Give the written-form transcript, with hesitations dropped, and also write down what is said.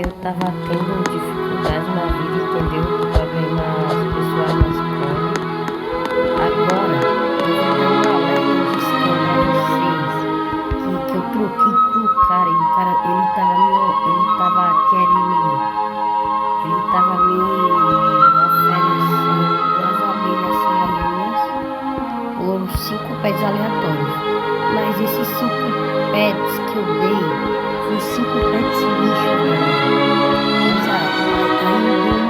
eu tava tendo dificuldades na vida, entendeu? Problemas pessoais na escola. Agora, eu vou dar uma alerta de scam pra vocês. Que eu troquei com o cara e o cara, ele tava me oferecendo duas abelhas rainhas por 5 pets aleatórios. Mas esses 5 pets que eu dei foi 5 pets lixo, galera. Mas aí eu dei